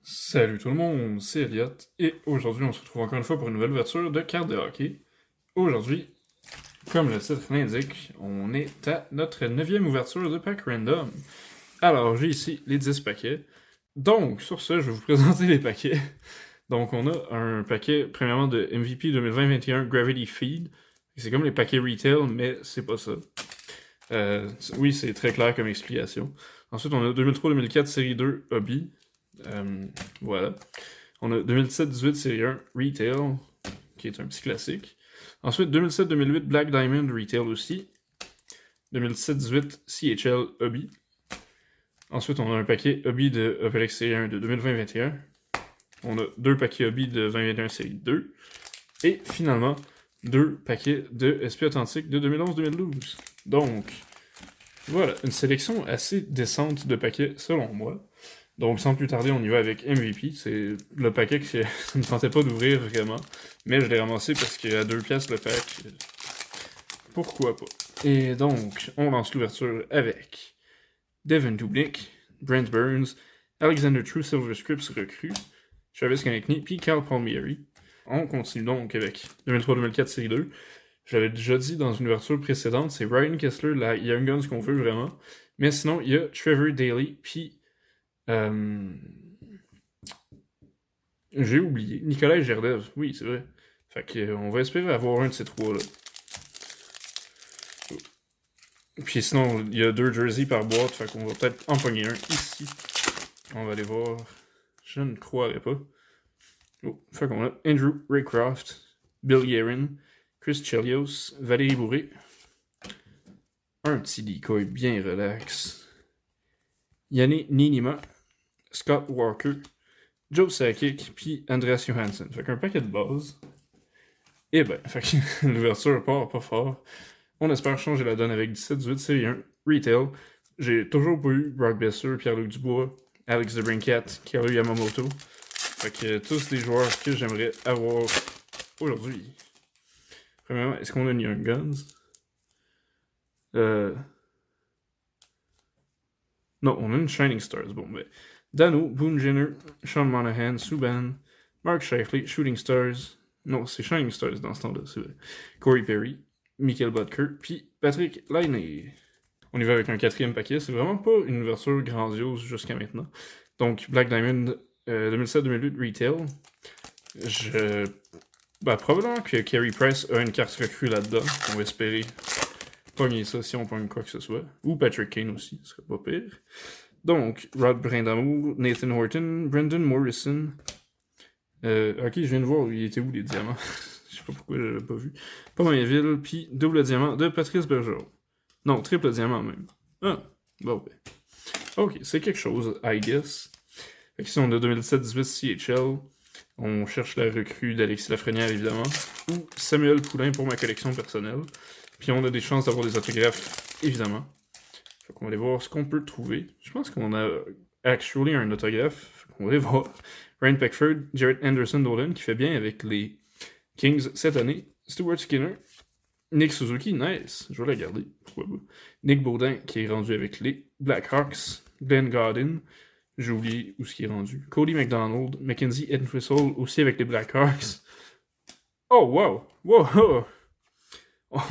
Salut tout le monde, c'est Elliot, et aujourd'hui on se retrouve encore une fois pour une nouvelle ouverture de cartes de hockey. Aujourd'hui, comme le titre l'indique, on est à notre 9e ouverture de pack random. Alors j'ai ici les 10 paquets. Donc sur ce, je vais vous présenter les paquets. Donc on a un paquet premièrement de MVP 2020-21 Gravity Feed. C'est comme les paquets retail, mais c'est pas ça. Oui, c'est très clair comme explication. Ensuite, on a 2003-2004 série 2 Hobby. Voilà. On a 2017-18 série 1 Retail, qui est un petit classique. Ensuite, 2007-2008 Black Diamond Retail aussi. 2017-18 CHL Hobby. Ensuite, on a un paquet Hobby de Opelix série 1 de 2020-21. On a deux paquets Hobby de 2021 série 2. Et finalement, deux paquets de SP Authentique de 2011-2012. Donc, voilà, une sélection assez décente de paquets selon moi. Donc, sans plus tarder, on y va avec MVP. C'est le paquet que ça ne me tentait pas d'ouvrir vraiment. Mais je l'ai ramassé parce qu'à 2 piastres le pack, pourquoi pas. Et donc, on lance l'ouverture avec Devin Dubnyk, Brent Burns, Alexander True Silver Scripps recrue, Travis Konechny, puis Carl Palmieri. On continue donc avec 2003-2004 série 2. Je l'avais déjà dit dans une ouverture précédente, c'est Ryan Kessler, la Young Guns qu'on veut vraiment. Mais sinon, il y a Trevor Daley, puis j'ai oublié. Nicolas Gerdev, oui, c'est vrai. Fait que, on va espérer avoir un de ces trois-là. Puis sinon, il y a 2 jerseys par boîte, fait qu'on va peut-être en pogner un ici. On va aller voir. Je ne croirais pas. Oh, fait qu'on a Andrew Raycroft, Bill Guerin, Chris Chelios, Valérie Bourré. Un petit decoy bien relax. Yannick Ninima, Scott Walker, Joe Sakic, puis Andreas Johansson. Fait qu'un paquet de base. Et ben, fait que l'ouverture part pas fort. On espère changer la donne avec 17-18 série 1, Retail. J'ai toujours pas eu Brock Besser, Pierre-Luc Dubois, Alex DeBrincat, Karu Yamamoto. Fait que tous des joueurs que j'aimerais avoir aujourd'hui. Premièrement, est-ce qu'on a une Young Guns? Non, on a une Shining Stars. Bon, ben. Dano, Boone Jenner, Sean Monahan, Subban, Mark Scheifele, Shooting Stars. Non, c'est Shining Stars dans ce temps-là, c'est vrai. Corey Perry, Michael Butker, puis Patrick Laine. On y va avec un 4e paquet. C'est vraiment pas une ouverture grandiose jusqu'à maintenant. Donc, Black Diamond 2007-2008 Retail. Probablement que Carey Price a une carte recrue là-dedans. On va espérer pogner ça si on pogne quoi que ce soit. Ou Patrick Kane aussi, ce serait pas pire. Donc, Rod Brindamour, Nathan Horton, Brendan Morrison. Ok, je viens de voir, il était où les diamants? Je sais pas pourquoi je l'avais pas vu. Pomainville, puis double diamant de Patrice Bergeron. Non, triple diamant même. Ah, bon, ben. Ok, c'est quelque chose, I guess. Fait que si on a 2017-18 CHL, on cherche la recrue d'Alexis Lafrenière, évidemment, ou Samuel Poulain pour ma collection personnelle. Puis on a des chances d'avoir des autographes, évidemment. Fait qu'on va aller voir ce qu'on peut trouver. Je pense qu'on a actually un autographe. Fait qu'on va aller voir. Ryan Peckford, Jarrett Anderson-Dolan, qui fait bien avec les Kings cette année. Stuart Skinner, Nick Suzuki, nice, je vais la garder, pourquoi pas. Nick Baudin, qui est rendu avec les Blackhawks. Glenn Godin, j'ai oublié où ce qui est rendu. Cody McDonald, Mackenzie Entwistle, aussi avec les Blackhawks. Oh, wow, wow,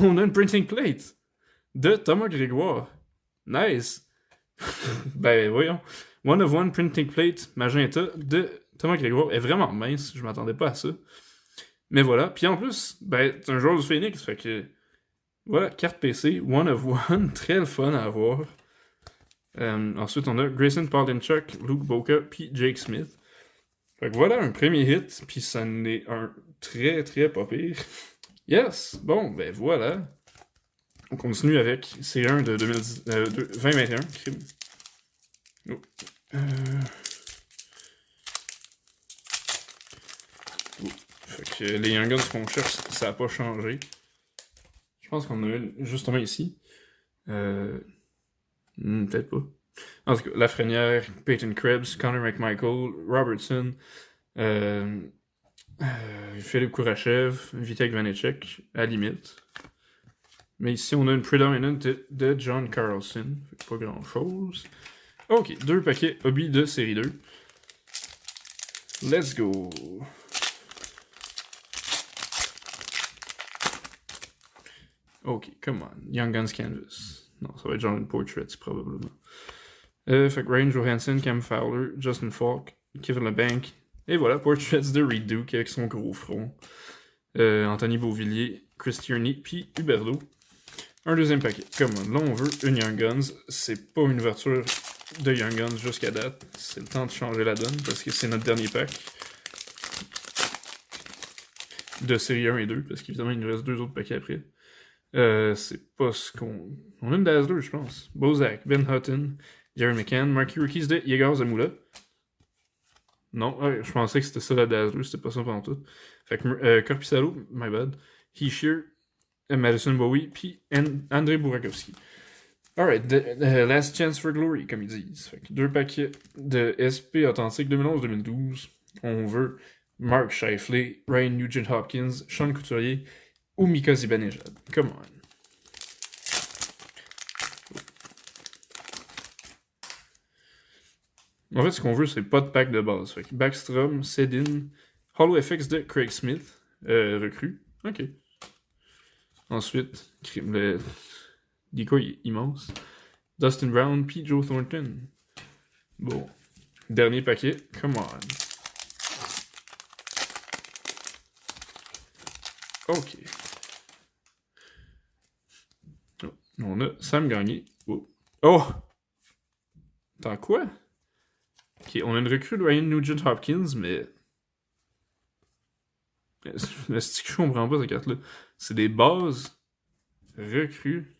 on a une printing plate de Thomas Grégoire. Nice. Ben, voyons. One of one printing plate magenta de Thomas Grégoire est vraiment mince, je m'attendais pas à ça. Mais voilà, puis en plus, ben, c'est un joueur du Phoenix, fait que voilà, carte PC, one of one, très le fun à avoir. Ensuite, on a Grayson Palinchuk, Luke Boca, puis Jake Smith. Fait que voilà un premier hit, puis ça en est un très très pas pire. Yes, bon, ben voilà. On continue avec C1 de 2021, crime. Oh. Fait que les Young Guns qu'on cherche, ça n'a pas changé. Je pense qu'on a une justement ici. Peut-être pas. En tout cas, Lafrenière, Peyton Krebs, Connor McMichael, Robertson, Philippe Kourachev, Vitek Vanecek, à la limite. Mais ici, on a une predominant de John Carlson. Pas grand-chose. Ok, 2 paquets Hobby de série 2. Let's go! Ok, come on. Young Guns Canvas. Non, ça va être genre une Portraits, probablement. Fait que Ryan Johansson, Cam Fowler, Justin Falk, Kevin LeBanc. Et voilà, Portraits de Reed Duke avec son gros front. Anthony Beauvillier, Chris Tierney, puis Huberdeau. Un deuxième paquet. Come on, là on veut une Young Guns. C'est pas une ouverture de Young Guns jusqu'à date. C'est le temps de changer la donne parce que c'est notre dernier pack. De série 1 et 2, parce qu'évidemment il nous reste 2 autres paquets après. C'est pas ce qu'on... On a une Dazzler, je pense. Bozak, Ben Hutton, Jerry McCann, Marquee Rookies de Yeager Zamula. Non, je pensais que c'était ça la Dazzler, c'était pas ça pendant tout. Fait que Corpissalo, my bad. Heeshear, Madison Bowie, puis André Burakovsky. Alright, last chance for glory, comme ils disent. Fait que 2 paquets de SP authentique 2011-2012. On veut Mark Scheifele, Ryan Nugent-Hopkins, Sean Couturier ou Mika Zibanejad. Come on. En fait, ce qu'on veut, c'est pas de pack de base. Fait que Backstrom, Sedin, Hollow FX de Craig Smith, recrue. Ok. Ensuite, le decoy immense. Dustin Brown, puis Joe Thornton. Bon. Dernier paquet. Come on. Ok. Oh, on a Sam Gagné. Oh! Attends, quoi? Ok, on a une recrue de Ryan Nugent-Hopkins, mais... Est-ce que je comprends pas cette carte-là? C'est des bases recrues.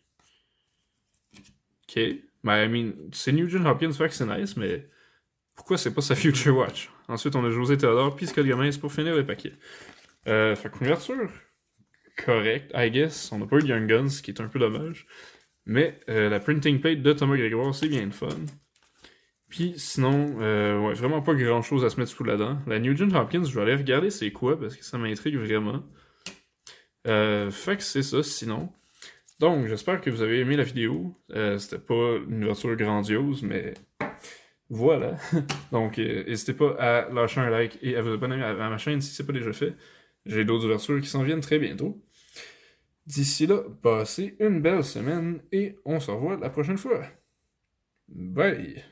Ok. Ben, I mean, c'est Nugent-Hopkins, fait que c'est nice, mais... Pourquoi c'est pas sa Future Watch? Ensuite, on a José Théodore, puis Scott Gomez pour finir le paquet. Fait que couverture correcte, I guess. On n'a pas eu de Young Guns, ce qui est un peu dommage. Mais la printing plate de Thomas Grégoire, c'est bien le fun. Puis sinon, ouais, vraiment pas grand chose à se mettre sous la dent. La Nugent-Hopkins, je vais aller regarder c'est quoi, parce que ça m'intrigue vraiment. Fait que c'est ça, sinon. Donc, j'espère que vous avez aimé la vidéo. C'était pas une ouverture grandiose, mais voilà. Donc, n'hésitez pas à lâcher un like et à vous abonner à ma chaîne si c'est pas déjà fait. J'ai d'autres ouvertures qui s'en viennent très bientôt. D'ici là, passez une belle semaine et on se revoit la prochaine fois. Bye!